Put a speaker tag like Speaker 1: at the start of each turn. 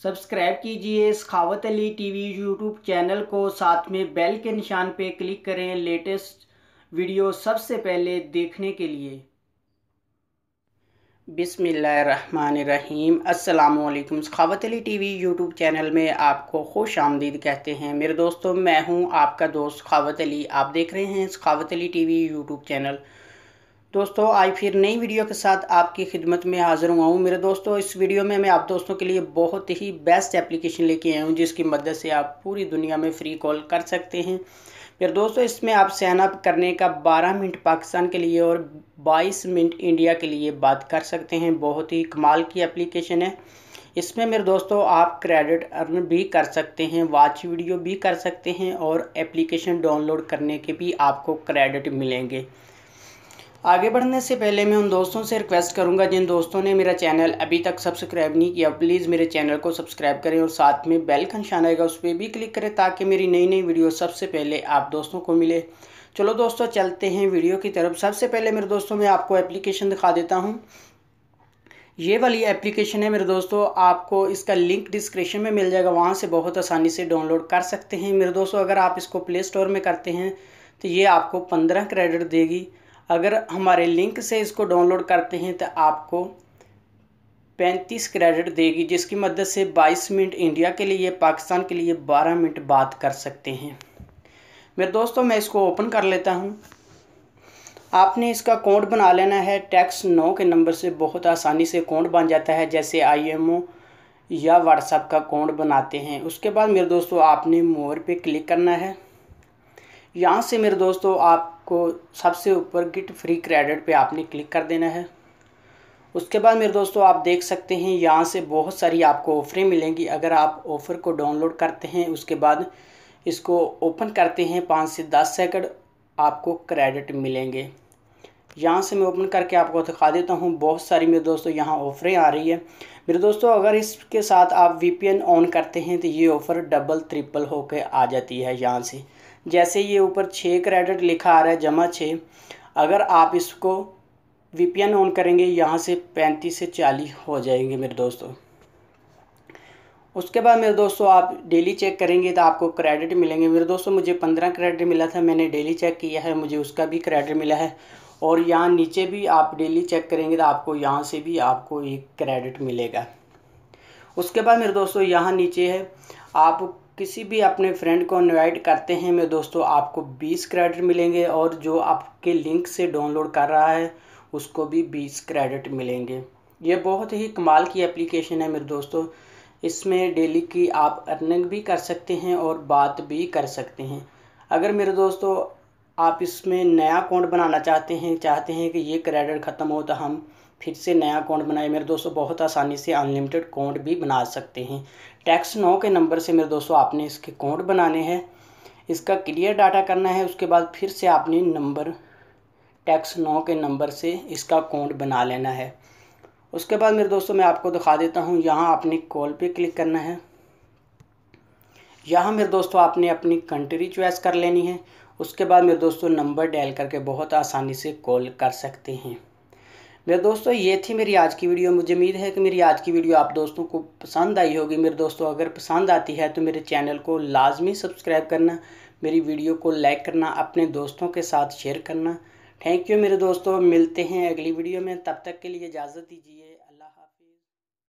Speaker 1: Subscribe कीजिए सखावत Ali TV YouTube channel को, साथ में बेल के निशान पे क्लिक करें लेटेस्ट वीडियो सबसे पहले देखने के लिए। बिस्मिल्लाहिर्रहमानिर्रहीम। अस्सलामुअलैकुम। सखावत अली टीवी यूट्यूब चैनल में आपको खुश आमदीद कहते हैं। मेरे दोस्तों, मैं हूं आपका दोस्त सखावत अली। आप देख रहे हैं सखावत अली टीवी यूट्यूब चैनल। दोस्तों, आज फिर नई वीडियो के साथ आपकी खिदमत में हाज़िर हुआ हूँ। मेरे दोस्तों, इस वीडियो में मैं आप दोस्तों के लिए बहुत ही बेस्ट एप्लीकेशन लेके आया हूँ, जिसकी मदद से आप पूरी दुनिया में फ्री कॉल कर सकते हैं। मेरे दोस्तों, इसमें आप साइन अप करने का 12 मिनट पाकिस्तान के लिए और 22 मिनट इंडिया के लिए बात कर सकते हैं। बहुत ही कमाल की एप्लीकेशन है। इसमें मेरे दोस्तों आप क्रेडिट अर्न भी कर सकते हैं, वॉच वीडियो भी कर सकते हैं और एप्लीकेशन डाउनलोड करने के भी आपको क्रेडिट मिलेंगे। आगे बढ़ने से पहले मैं उन दोस्तों से रिक्वेस्ट करूंगा जिन दोस्तों ने मेरा चैनल अभी तक सब्सक्राइब नहीं किया, प्लीज़ मेरे चैनल को सब्सक्राइब करें और साथ में बेल का निशान आएगा उस पर भी क्लिक करें, ताकि मेरी नई नई वीडियो सबसे पहले आप दोस्तों को मिले। चलो दोस्तों, चलते हैं वीडियो की तरफ। सबसे पहले मेरे दोस्तों मैं आपको एप्लीकेशन दिखा देता हूँ। ये वाली एप्लीकेशन है मेरे दोस्तों, आपको इसका लिंक डिस्क्रिप्शन में मिल जाएगा, वहाँ से बहुत आसानी से डाउनलोड कर सकते हैं। मेरे दोस्तों, अगर आप इसको प्ले स्टोर में करते हैं तो ये आपको 15 क्रेडिट देगी। अगर हमारे लिंक से इसको डाउनलोड करते हैं तो आपको 35 क्रेडिट देगी, जिसकी मदद से 22 मिनट इंडिया के लिए, पाकिस्तान के लिए 12 मिनट बात कर सकते हैं। मेरे दोस्तों, मैं इसको ओपन कर लेता हूं। आपने इसका अकाउंट बना लेना है। टैक्स 9 के नंबर से बहुत आसानी से अकाउंट बन जाता है, जैसे IMO या व्हाट्सएप का अकाउंट बनाते हैं। उसके बाद मेरे दोस्तों आपने मोर पे क्लिक करना है। यहाँ से मेरे दोस्तों आपको सबसे ऊपर गेट फ्री क्रेडिट पे आपने क्लिक कर देना है। उसके बाद मेरे दोस्तों आप देख सकते हैं यहाँ से बहुत सारी आपको ऑफ़रें मिलेंगी। अगर आप ऑफ़र को डाउनलोड करते हैं, उसके बाद इसको ओपन करते हैं, 5 से 10 सेकंड आपको क्रेडिट मिलेंगे। यहाँ से मैं ओपन करके आपको दिखा देता हूँ। बहुत सारी मेरे दोस्तों यहाँ ऑफ़रें आ रही है। मेरे दोस्तों, अगर इसके साथ आप VPN ऑन करते हैं तो ये ऑफ़र डबल ट्रिपल होकर आ जाती है। यहाँ से जैसे ये ऊपर 6 क्रेडिट लिखा आ रहा है, जमा 6, अगर आप इसको VPN ऑन करेंगे यहाँ से 35 से 40 हो जाएंगे मेरे दोस्तों। उसके बाद मेरे दोस्तों आप डेली चेक करेंगे तो आपको क्रेडिट मिलेंगे। मेरे दोस्तों, मुझे 15 क्रेडिट मिला था, मैंने डेली चेक किया है, मुझे उसका भी क्रेडिट मिला है। और यहाँ नीचे भी आप डेली चेक करेंगे तो आपको यहाँ से भी आपको एक क्रेडिट मिलेगा। उसके बाद मेरे दोस्तों यहाँ नीचे है, आप किसी भी अपने फ्रेंड को इनवाइट करते हैं मेरे दोस्तों, आपको 20 क्रेडिट मिलेंगे और जो आपके लिंक से डाउनलोड कर रहा है उसको भी 20 क्रेडिट मिलेंगे। ये बहुत ही कमाल की एप्लीकेशन है मेरे दोस्तों। इसमें डेली की आप अर्निंग भी कर सकते हैं और बात भी कर सकते हैं। अगर मेरे दोस्तों आप इसमें नया अकाउंट बनाना चाहते हैं कि ये क्रेडिट ख़त्म हो तो हम फिर से नया अकाउंट बनाए, मेरे दोस्तों बहुत आसानी से अनलिमिटेड अकाउंट भी बना सकते हैं। टैक्स 9 के नंबर से मेरे दोस्तों आपने इसके अकाउंट बनाने हैं, इसका क्लियर डाटा करना है। उसके बाद फिर से आपने नंबर टैक्स 9 के नंबर से इसका अकाउंट बना लेना है। उसके बाद मेरे दोस्तों मैं आपको दिखा देता हूँ, यहाँ आपने कॉल पे क्लिक करना है। यहाँ मेरे दोस्तों आपने अपनी कंट्री चॉइस कर लेनी है। उसके बाद मेरे दोस्तों नंबर डायल करके बहुत आसानी से कॉल कर सकते हैं। मेरे दोस्तों, ये थी मेरी आज की वीडियो। मुझे उम्मीद है कि मेरी आज की वीडियो आप दोस्तों को पसंद आई होगी। मेरे दोस्तों, अगर पसंद आती है तो मेरे चैनल को लाजमी सब्सक्राइब करना, मेरी वीडियो को लाइक करना, अपने दोस्तों के साथ शेयर करना। थैंक यू मेरे दोस्तों, मिलते हैं अगली वीडियो में, तब तक के लिए इजाज़त दीजिए।